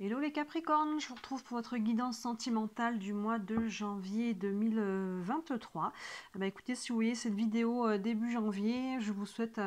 Hello les Capricornes, je vous retrouve pour votre guidance sentimentale du mois de janvier 2023. Écoutez, si vous voyez cette vidéo début janvier, je vous souhaite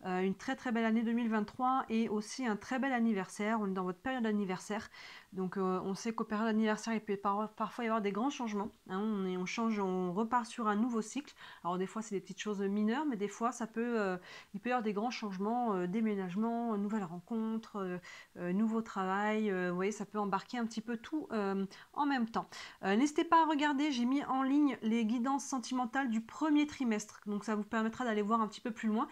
une très belle année 2023 et aussi un très bel anniversaire. On est dans votre période d'anniversaire, donc on sait qu'aux périodes d'anniversaire, il peut parfois y avoir des grands changements. Hein, on change, on repart sur un nouveau cycle. Alors des fois c'est des petites choses mineures, mais des fois il peut y avoir des grands changements, déménagement, nouvelles rencontres, nouveau travail. Vous voyez, ça peut embarquer un petit peu tout en même temps. N'hésitez pas à regarder, j'ai mis en ligne les guidances sentimentales du premier trimestre, donc ça vous permettra d'aller voir un petit peu plus loin.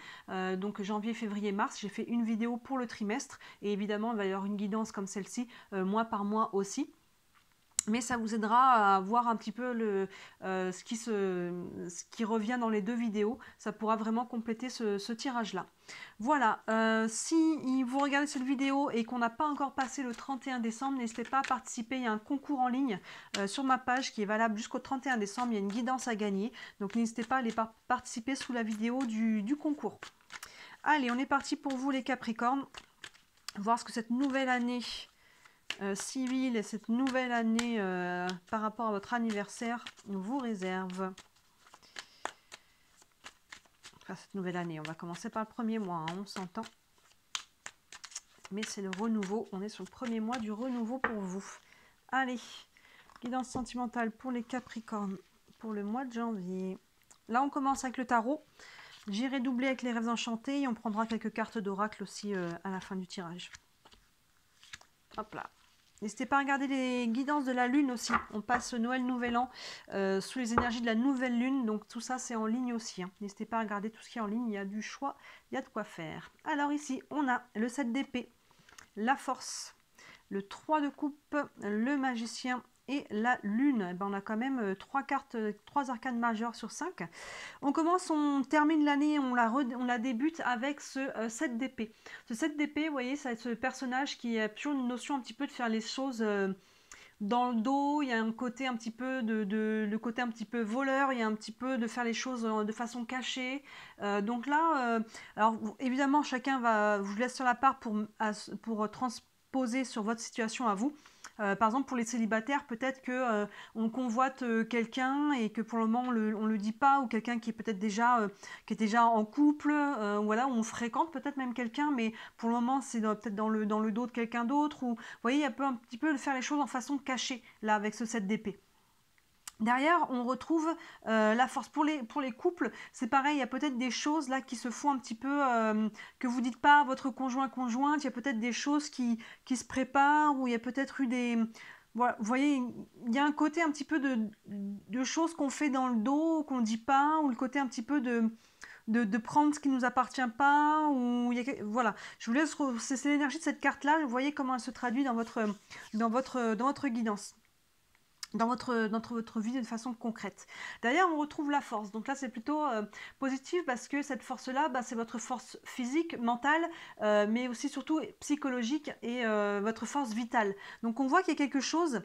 Donc janvier, février, mars, j'ai fait une vidéo pour le trimestre, et évidemment il va y avoir une guidance comme celle-ci, mois par mois aussi. Mais ça vous aidera à voir un petit peu ce qui revient dans les deux vidéos. Ça pourra vraiment compléter ce tirage-là. Voilà, si vous regardez cette vidéo et qu'on n'a pas encore passé le 31 décembre, n'hésitez pas à participer. Il y a un concours en ligne sur ma page qui est valable jusqu'au 31 décembre. Il y a une guidance à gagner. Donc n'hésitez pas à aller participer sous la vidéo du concours. Allez, on est parti pour vous les Capricornes. Voir ce que cette nouvelle année civile et cette nouvelle année par rapport à votre anniversaire vous réserve. Enfin, cette nouvelle année, on va commencer par le premier mois, hein, on s'entend. Mais c'est le renouveau, on est sur le premier mois du renouveau pour vous. Allez, guidance sentimentale pour les Capricornes pour le mois de janvier. Là, on commence avec le tarot. J'irai doubler avec les rêves enchantés et on prendra quelques cartes d'oracle aussi à la fin du tirage. Hop là. N'hésitez pas à regarder les guidances de la lune aussi. On passe Noël, Nouvel An sous les énergies de la nouvelle lune. Donc tout ça, c'est en ligne aussi. Hein. N'hésitez pas à regarder tout ce qui est en ligne. Il y a du choix, il y a de quoi faire. Alors ici, on a le 7 d'épée, la force, le 3 de coupe, le magicien et la lune. Eh ben, on a quand même 3 cartes, 3 arcanes majeures sur 5. On commence, on termine l'année, on la débute avec ce 7 d'épée. Ce 7 d'épée, vous voyez, c'est ce personnage qui a toujours une notion un petit peu de faire les choses dans le dos. Il y a un côté un petit peu le côté un petit peu voleur, il y a un petit peu de faire les choses de façon cachée. Donc là, alors évidemment, chacun va, je vous laisse sur la part pour transposer sur votre situation à vous. Par exemple, pour les célibataires, peut-être que on convoite quelqu'un et que pour le moment on le dit pas, ou quelqu'un qui est peut-être déjà qui est déjà en couple, voilà, on fréquente peut-être même quelqu'un, mais pour le moment c'est peut-être dans le dos de quelqu'un d'autre. Ou vous voyez, il y a un petit peu de faire les choses en façon cachée là avec ce 7 d'épée. Derrière, on retrouve la force. Pour les couples, c'est pareil, il y a peut-être des choses là qui se font un petit peu, que vous dites pas à votre conjointe, il y a peut-être des choses qui se préparent, ou il y a peut-être eu des... Voilà, vous voyez, il y a un côté un petit peu de choses qu'on fait dans le dos, qu'on ne dit pas, ou le côté un petit peu de prendre ce qui ne nous appartient pas, ou voilà. Je vous laisse, c'est l'énergie de cette carte-là, vous voyez comment elle se traduit dans votre guidance. Dans votre vie de façon concrète. Derrière, on retrouve la force. Donc là, c'est plutôt positif, parce que cette force-là, c'est votre force physique, mentale, mais aussi surtout psychologique, et votre force vitale. Donc on voit qu'il y a quelque chose.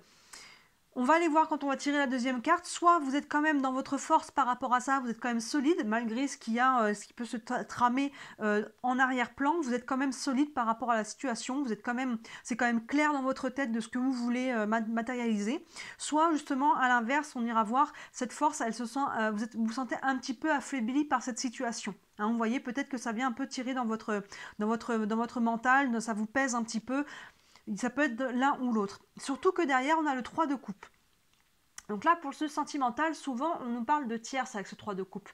On va aller voir quand on va tirer la deuxième carte. Soit vous êtes quand même dans votre force par rapport à ça, vous êtes quand même solide, malgré ce qu'il y a, ce qui peut se tramer en arrière-plan. Vous êtes quand même solide par rapport à la situation. Vous êtes quand même, c'est quand même clair dans votre tête de ce que vous voulez matérialiser. Soit justement à l'inverse, on ira voir cette force, elle se sent, vous vous sentez un petit peu affaibli par cette situation. Hein, vous voyez, peut-être que ça vient un peu tirer dans votre mental, ça vous pèse un petit peu. Ça peut être l'un ou l'autre. Surtout que derrière, on a le 3 de coupe. Donc là, pour ce sentimental, souvent, on nous parle de tierce avec ce 3 de coupe.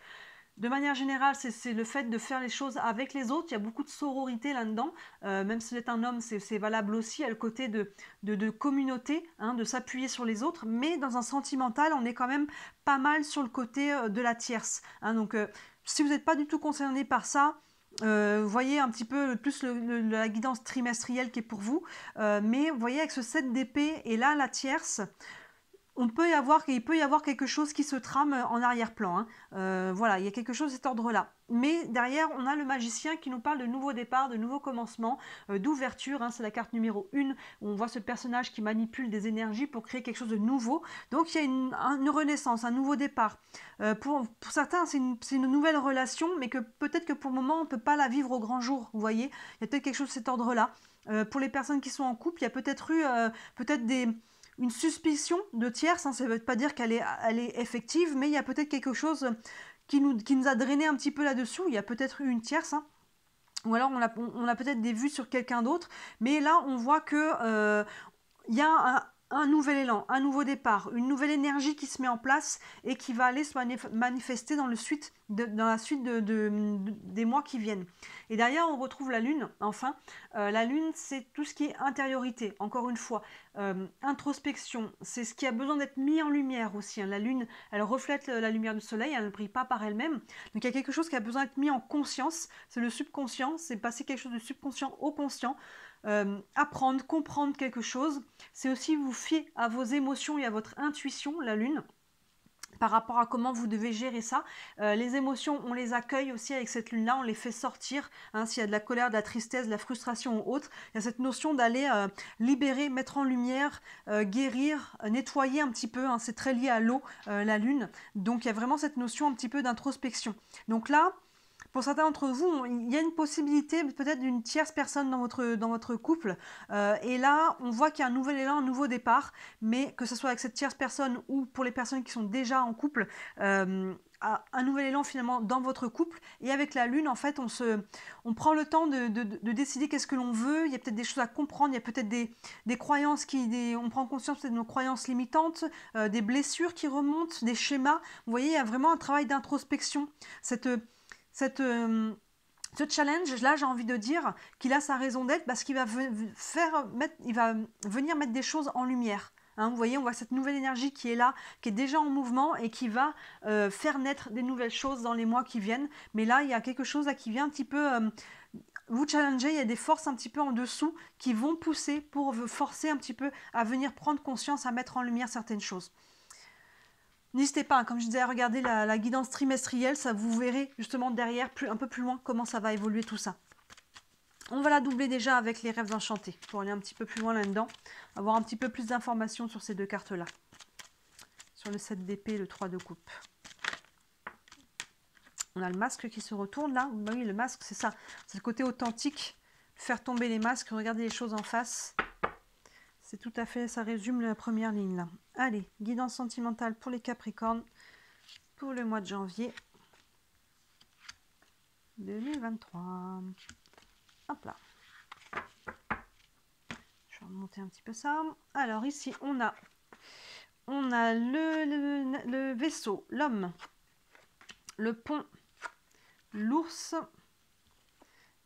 De manière générale, c'est le fait de faire les choses avec les autres. Il y a beaucoup de sororité là-dedans. Même si vous êtes un homme, c'est valable aussi. Il y a le côté de communauté, hein, de s'appuyer sur les autres. Mais dans un sentimental, on est quand même pas mal sur le côté de la tierce. Hein. Donc, si vous n'êtes pas du tout concerné par ça, vous voyez un petit peu plus la guidance trimestrielle qui est pour vous, mais vous voyez avec ce 7 d'épée et là la tierce, il peut y avoir quelque chose qui se trame en arrière-plan. Hein. Voilà, il y a quelque chose de cet ordre-là. Mais derrière, on a le magicien qui nous parle de nouveaux départs, de nouveaux commencements, d'ouverture. Hein, c'est la carte numéro 1, où on voit ce personnage qui manipule des énergies pour créer quelque chose de nouveau. Donc il y a une renaissance, un nouveau départ. Pour certains, c'est une nouvelle relation, mais que peut-être que pour le moment, on ne peut pas la vivre au grand jour. Vous voyez, il y a peut-être quelque chose de cet ordre-là. Pour les personnes qui sont en couple, il y a peut-être eu une suspicion de tierce, hein, ça ne veut pas dire qu'elle est effective, mais il y a peut-être quelque chose qui nous a drainé un petit peu là-dessous, il y a peut-être eu une tierce, hein. Ou alors on a peut-être des vues sur quelqu'un d'autre, mais là on voit que il y a un nouvel élan, un nouveau départ, une nouvelle énergie qui se met en place et qui va aller se manifester dans la suite des mois qui viennent. Et derrière, on retrouve la Lune, enfin. La Lune, c'est tout ce qui est intériorité, encore une fois. Introspection, c'est ce qui a besoin d'être mis en lumière aussi, hein. La Lune, elle reflète la lumière du Soleil, elle ne brille pas par elle-même. Donc il y a quelque chose qui a besoin d'être mis en conscience, c'est le subconscient, c'est passer quelque chose du subconscient au conscient. Apprendre, comprendre quelque chose, c'est aussi vous fier à vos émotions et à votre intuition, la Lune, par rapport à comment vous devez gérer ça. Les émotions, on les accueille aussi avec cette lune-là, on les fait sortir, hein, s'il y a de la colère, de la tristesse, de la frustration ou autre, il y a cette notion d'aller libérer, mettre en lumière, guérir, nettoyer un petit peu, hein, c'est très lié à l'eau, la lune, donc il y a vraiment cette notion un petit peu d'introspection. Donc là, pour certains d'entre vous, il y a une possibilité peut-être d'une tierce personne dans votre couple. Et là, on voit qu'il y a un nouvel élan, un nouveau départ. Mais que ce soit avec cette tierce personne ou pour les personnes qui sont déjà en couple, un nouvel élan finalement dans votre couple. Et avec la lune, en fait, on prend le temps de décider qu'est-ce que l'on veut. Il y a peut-être des choses à comprendre. Il y a peut-être des croyances on prend conscience peut-être de nos croyances limitantes, des blessures qui remontent, des schémas. Vous voyez, il y a vraiment un travail d'introspection. Ce challenge, là, j'ai envie de dire qu'il a sa raison d'être parce qu'il va venir mettre des choses en lumière. Hein, vous voyez, on voit cette nouvelle énergie qui est là, qui est déjà en mouvement et qui va faire naître des nouvelles choses dans les mois qui viennent. Mais là, il y a quelque chose là qui vient un petit peu vous challenger. Il y a des forces un petit peu en dessous qui vont pousser pour vous forcer un petit peu à venir prendre conscience, à mettre en lumière certaines choses. N'hésitez pas, comme je disais, à regarder la guidance trimestrielle, ça vous verrez justement derrière, un peu plus loin, comment ça va évoluer tout ça. On va la doubler déjà avec les rêves enchantés, pour aller un petit peu plus loin là-dedans, avoir un petit peu plus d'informations sur ces deux cartes-là. Sur le 7 d'épée et le 3 de coupe. On a le masque qui se retourne là. Bah oui, le masque, c'est ça. C'est le côté authentique, faire tomber les masques, regarder les choses en face. C'est tout à fait, ça résume la première ligne là. Allez, guidance sentimentale pour les Capricornes pour le mois de janvier 2023. Hop là. Je vais remonter un petit peu ça. Alors ici, on a le vaisseau, l'homme, le pont, l'ours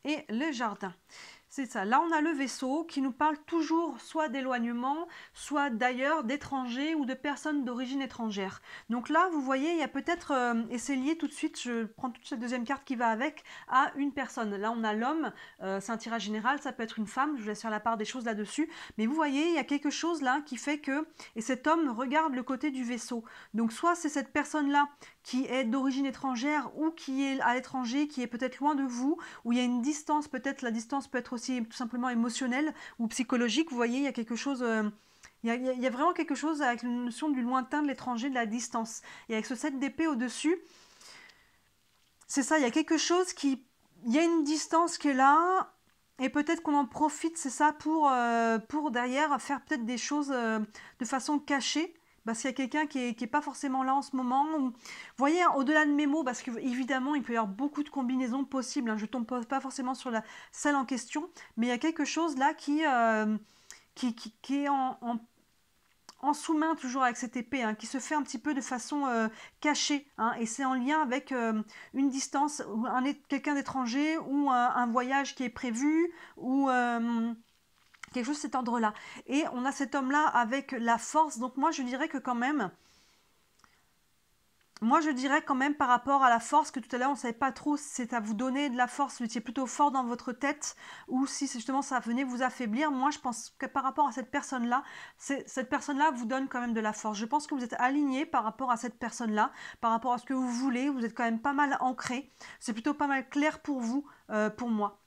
et le jardin. C'est ça. Là, on a le vaisseau qui nous parle toujours soit d'éloignement, soit d'ailleurs, d'étrangers ou de personnes d'origine étrangère. Donc là, vous voyez, il y a peut-être, et c'est lié tout de suite, je prends toute cette deuxième carte qui va avec, à une personne. Là, on a l'homme, c'est un tirage général, ça peut être une femme, je vous laisse faire la part des choses là-dessus. Mais vous voyez, il y a quelque chose là qui fait que, et cet homme regarde le côté du vaisseau. Donc soit c'est cette personne-là qui est d'origine étrangère ou qui est à l'étranger, qui est peut-être loin de vous, où il y a une distance, peut-être la distance peut être aussi tout simplement émotionnelle ou psychologique. Vous voyez, il y a quelque chose, il y a vraiment quelque chose avec la notion du lointain, de l'étranger, de la distance. Et avec ce 7 d'épée au-dessus, c'est ça, il y a quelque chose il y a une distance qui est là, et peut-être qu'on en profite, c'est ça, pour derrière faire peut-être des choses de façon cachée. Parce qu'il y a quelqu'un qui est pas forcément là en ce moment. Vous voyez, au-delà de mes mots, parce qu'évidemment, il peut y avoir beaucoup de combinaisons possibles. Hein, je ne tombe pas forcément sur celle en question, mais il y a quelque chose là qui est en sous-main toujours avec cette épée, hein, qui se fait un petit peu de façon cachée. Hein, et c'est en lien avec une distance, quelqu'un d'étranger ou un voyage qui est prévu ou... quelque chose de cet ordre-là. Et on a cet homme-là avec la force. Donc moi, je dirais que quand même... Moi, je dirais quand même par rapport à la force, que tout à l'heure, on ne savait pas trop si c'est à vous donner de la force, si vous étiez plutôt fort dans votre tête, ou si justement ça venait vous affaiblir. Moi, je pense que par rapport à cette personne-là, cette personne-là vous donne quand même de la force. Je pense que vous êtes aligné par rapport à cette personne-là, par rapport à ce que vous voulez. Vous êtes quand même pas mal ancré. C'est plutôt pas mal clair pour vous, pour moi.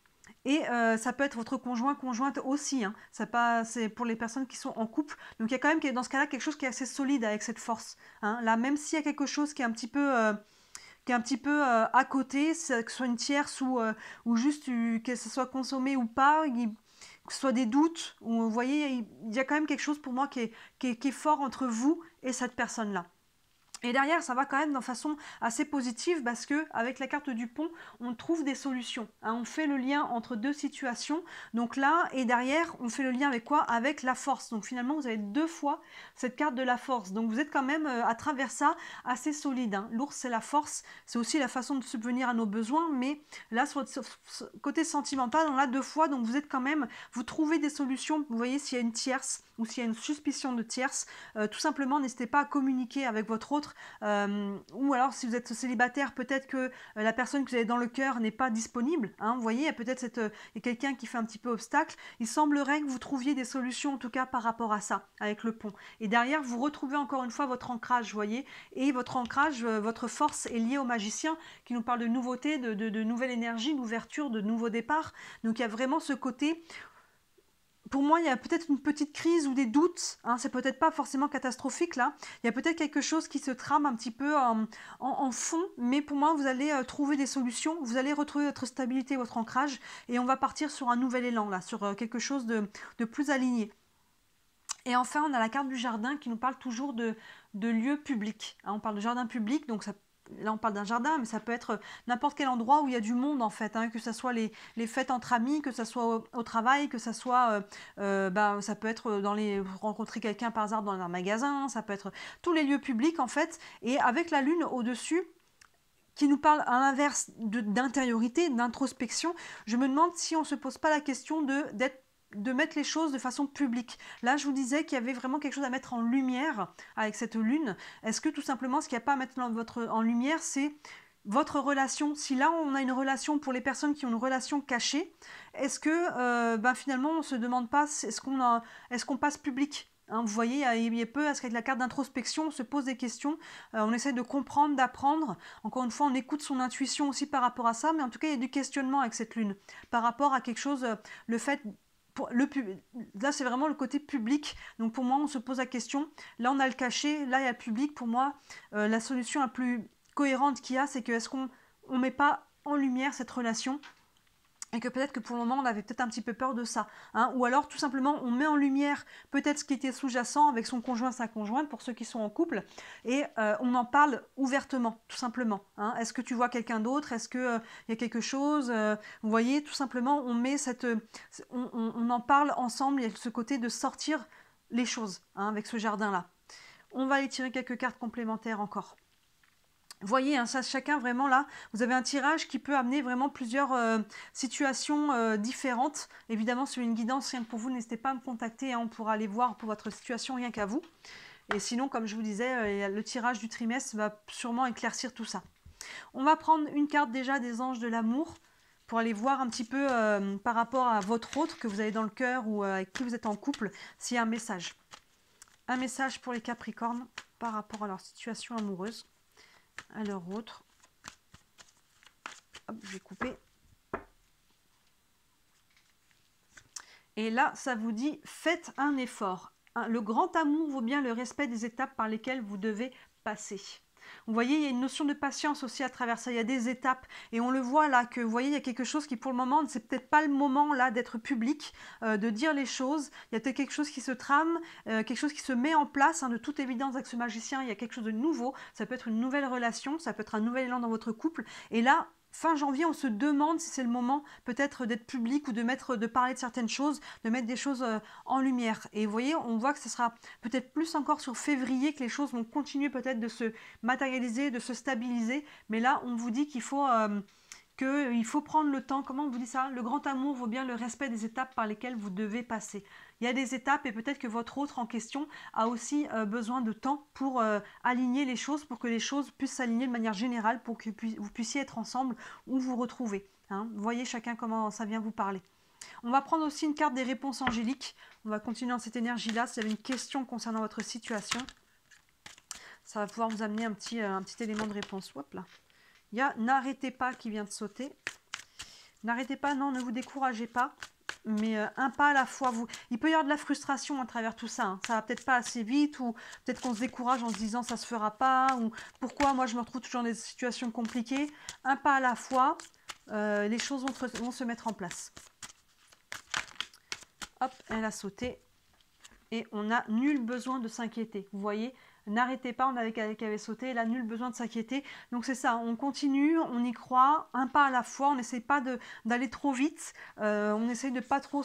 Et ça peut être votre conjoint, conjointe aussi. Hein. C'est pour les personnes qui sont en couple. Donc il y a quand même dans ce cas-là quelque chose qui est assez solide avec cette force. Hein. Là, même s'il y a quelque chose qui est un petit peu, à côté, que ce soit une tierce ou juste que ce soit consommé ou pas, que ce soit des doutes, ou vous voyez, il y a quand même quelque chose pour moi qui est fort entre vous et cette personne-là. Et derrière, ça va quand même de façon assez positive parce que avec la carte du pont, on trouve des solutions. Hein, on fait le lien entre deux situations. Donc là, et derrière, on fait le lien avec quoi? Avec la force. Donc finalement, vous avez deux fois cette carte de la force. Donc vous êtes quand même, à travers ça, assez solide. Hein. L'ours, c'est la force. C'est aussi la façon de subvenir à nos besoins. Mais là, sur le côté sentimental, on l'a deux fois. Donc vous êtes quand même, vous trouvez des solutions. Vous voyez, s'il y a une tierce ou s'il y a une suspicion de tierce, tout simplement, n'hésitez pas à communiquer avec votre autre. Ou alors si vous êtes célibataire, peut-être que la personne que vous avez dans le cœur n'est pas disponible. Hein, vous voyez, il y a peut-être quelqu'un qui fait un petit peu obstacle. Il semblerait que vous trouviez des solutions, en tout cas par rapport à ça, avec le pont. Et derrière, vous retrouvez encore une fois votre ancrage, vous voyez. Et votre ancrage, votre force est liée au magicien, qui nous parle de nouveauté, de nouvelle énergie, d'ouverture, de nouveau départ. Donc il y a vraiment ce côté... Pour moi, il y a peut-être une petite crise ou des doutes, hein, c'est peut-être pas forcément catastrophique là, il y a peut-être quelque chose qui se trame un petit peu en fond, mais pour moi, vous allez trouver des solutions, vous allez retrouver votre stabilité, votre ancrage, et on va partir sur un nouvel élan là, sur quelque chose de plus aligné. Et enfin, on a la carte du jardin qui nous parle toujours de lieux publics. Hein, on parle de jardin public, donc ça, là on parle d'un jardin, mais ça peut être n'importe quel endroit où il y a du monde en fait, hein, que ce soit les fêtes entre amis, que ce soit au travail, que ce soit, ça peut être dans rencontrer quelqu'un par hasard dans un magasin, ça peut être tous les lieux publics en fait, et avec la lune au-dessus, qui nous parle à l'inverse d'intériorité, d'introspection, je me demande si on ne se pose pas la question de mettre les choses de façon publique. Là, je vous disais qu'il y avait vraiment quelque chose à mettre en lumière avec cette lune. Est-ce que tout simplement, ce qu'il n'y a pas à mettre en lumière, c'est votre relation? Si là, on a une relation pour les personnes qui ont une relation cachée, est-ce que finalement, on ne se demande pas, est-ce qu'on passe public? Hein, vous voyez, il y a peu, avec la carte d'introspection, on se pose des questions, on essaie de comprendre, d'apprendre. Encore une fois, on écoute son intuition aussi par rapport à ça, mais en tout cas, il y a du questionnement avec cette lune par rapport à quelque chose, le fait... Là, c'est vraiment le côté public. Donc, pour moi, on se pose la question. Là, on a le caché. Là, il y a le public. Pour moi, la solution la plus cohérente qu'il y a, c'est que est-ce qu'on ne met pas en lumière cette relation? Et que peut-être que pour le moment, on avait peut-être un petit peu peur de ça. Hein, ou alors, tout simplement, on met en lumière peut-être ce qui était sous-jacent avec son conjoint, sa conjointe, pour ceux qui sont en couple, et on en parle ouvertement, tout simplement. Hein. Est-ce que tu vois quelqu'un d'autre? Est-ce qu'il y a quelque chose? Vous voyez, tout simplement, on met on en parle ensemble. Il y a ce côté de sortir les choses, hein, avec ce jardin-là. On va aller tirer quelques cartes complémentaires encore. Voyez, hein, ça, chacun vraiment là, vous avez un tirage qui peut amener vraiment plusieurs situations différentes. Évidemment, sur une guidance, rien que pour vous, n'hésitez pas à me contacter, hein, on pourra aller voir pour votre situation rien qu'à vous. Et sinon, comme je vous disais, le tirage du trimestre va sûrement éclaircir tout ça. On va prendre une carte déjà des anges de l'amour pour aller voir un petit peu par rapport à votre autre que vous avez dans le cœur ou avec qui vous êtes en couple, s'il y a un message. Un message pour les Capricornes par rapport à leur situation amoureuse. À leur autre. Hop, je vais couper. Et là, ça vous dit, faites un effort. Le grand amour vaut bien le respect des étapes par lesquelles vous devez passer. Vous voyez, il y a une notion de patience aussi à travers ça. Il y a des étapes. Et on le voit là, que vous voyez, il y a quelque chose qui, pour le moment, c'est peut-être pas le moment là d'être public, de dire les choses. Il y a peut-être quelque chose qui se trame, quelque chose qui se met en place. Hein, de toute évidence, avec ce magicien, il y a quelque chose de nouveau. Ça peut être une nouvelle relation, ça peut être un nouvel élan dans votre couple. Et là, fin janvier, on se demande si c'est le moment peut-être d'être public ou de parler de certaines choses, de mettre des choses en lumière. Et vous voyez, on voit que ce sera peut-être plus encore sur février que les choses vont continuer peut-être de se matérialiser, de se stabiliser. Mais là, on vous dit qu'il faut prendre le temps. Comment on vous dit ça? Le grand amour vaut bien le respect des étapes par lesquelles vous devez passer. Il y a des étapes et peut-être que votre autre en question a aussi besoin de temps pour aligner les choses, pour que les choses puissent s'aligner de manière générale, pour que vous puissiez être ensemble ou vous retrouver. Hein. Vous voyez chacun comment ça vient vous parler. On va prendre aussi une carte des réponses angéliques. On va continuer dans cette énergie-là. Si vous avez une question concernant votre situation, ça va pouvoir vous amener un petit élément de réponse. Hop là. Il y a n'arrêtez pas qui vient de sauter. N'arrêtez pas, non, ne vous découragez pas. Mais un pas à la fois. Il peut y avoir de la frustration à travers tout ça. Hein. Ça va peut-être pas assez vite ou peut-être qu'on se décourage en se disant ça se fera pas ou pourquoi moi je me retrouve toujours dans des situations compliquées. Un pas à la fois, les choses vont se mettre en place. hop, elle a sauté. Et on n'a nul besoin de s'inquiéter. Vous voyez, n'arrêtez pas, on avait qu'elle avait sauté, là, nul besoin de s'inquiéter. Donc c'est ça, on continue, on y croit, un pas à la fois, on n'essaie pas d'aller trop vite, on essaie de pas trop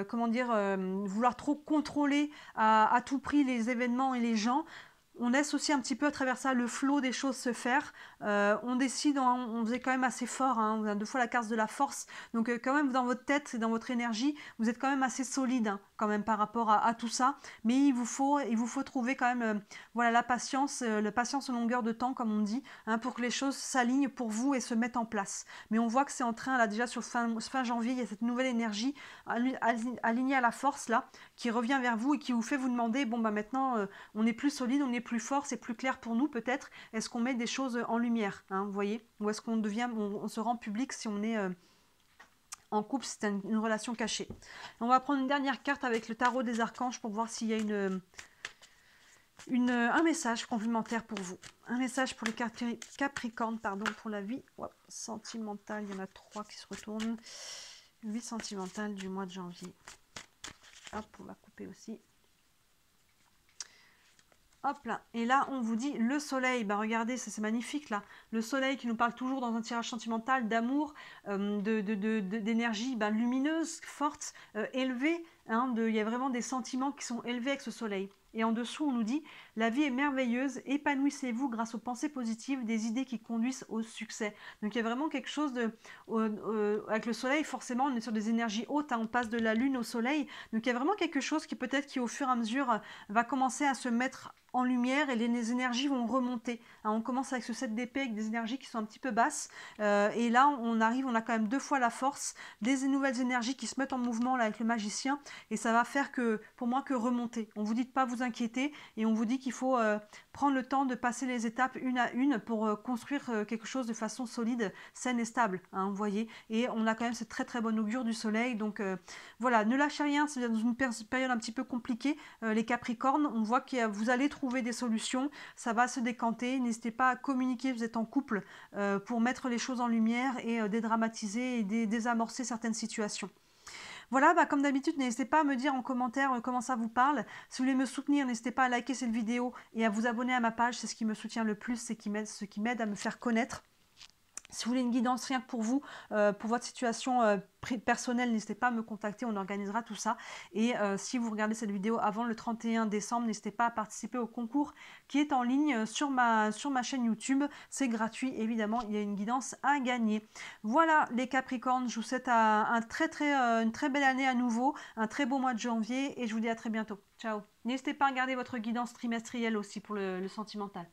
comment dire, vouloir trop contrôler à tout prix les événements et les gens. On laisse aussi un petit peu à travers ça le flot des choses se faire. On décide, on faisait quand même assez fort, hein, on a 2 fois la carte de la force. Donc quand même dans votre tête et dans votre énergie, vous êtes quand même assez solide hein, quand même par rapport à tout ça. Mais il vous faut trouver quand même voilà, la patience en longueur de temps comme on dit, hein, pour que les choses s'alignent pour vous et se mettent en place. Mais on voit que c'est en train, là déjà sur fin janvier, il y a cette nouvelle énergie alignée à la force là, qui revient vers vous et qui vous fait vous demander, bon bah maintenant on est plus solide, on est plus fort, c'est plus clair pour nous peut-être. Est-ce qu'on met des choses en lumière, hein, vous voyez? Ou est-ce qu'on devient, on se rend public si on est en couple, c'est une relation cachée. On va prendre une dernière carte avec le tarot des archanges pour voir s'il y a un message complémentaire pour vous. Un message pour les Capricornes, pardon, pour la vie sentimentale. Il y en a 3 qui se retournent. Vie sentimentale du mois de janvier. Hop, on va couper aussi. Hop là, et là on vous dit le soleil, bah regardez, c'est magnifique là, le soleil qui nous parle toujours dans un tirage sentimental d'amour, d'énergie lumineuse, forte, élevée, hein, il y a vraiment des sentiments qui sont élevés avec ce soleil. Et en dessous on nous dit, la vie est merveilleuse, épanouissez-vous grâce aux pensées positives, des idées qui conduisent au succès. Donc il y a vraiment quelque chose avec le soleil, forcément on est sur des énergies hautes, hein, on passe de la lune au soleil, donc il y a vraiment quelque chose qui peut-être qui au fur et à mesure va commencer à se mettre en lumière et les énergies vont remonter. Hein, on commence avec ce 7 d'épée avec des énergies qui sont un petit peu basses et là on a quand même 2 fois la force, des nouvelles énergies qui se mettent en mouvement là avec le magicien et ça va faire que pour moi que remonter. On vous dit de pas vous inquiéter et on vous dit qu'il faut prendre le temps de passer les étapes une à une pour construire quelque chose de façon solide, saine et stable, hein, vous voyez, et on a quand même cette très très bonne augure du soleil, donc voilà, ne lâchez rien, c'est dans une période un petit peu compliquée, les Capricornes, on voit que vous allez trouver des solutions, ça va se décanter, n'hésitez pas à communiquer, vous êtes en couple, pour mettre les choses en lumière et dédramatiser et désamorcer certaines situations. Voilà, comme d'habitude, n'hésitez pas à me dire en commentaire comment ça vous parle. Si vous voulez me soutenir, n'hésitez pas à liker cette vidéo et à vous abonner à ma page, c'est ce qui me soutient le plus, c'est ce qui m'aide à me faire connaître. Si vous voulez une guidance rien que pour vous, pour votre situation personnelle, n'hésitez pas à me contacter, on organisera tout ça. Et si vous regardez cette vidéo avant le 31 décembre, n'hésitez pas à participer au concours qui est en ligne sur ma chaîne YouTube. C'est gratuit, évidemment, il y a une guidance à gagner. Voilà les Capricornes, je vous souhaite une très belle année à nouveau, un très beau mois de janvier et je vous dis à très bientôt. Ciao. N'hésitez pas à regarder votre guidance trimestrielle aussi pour le sentimental.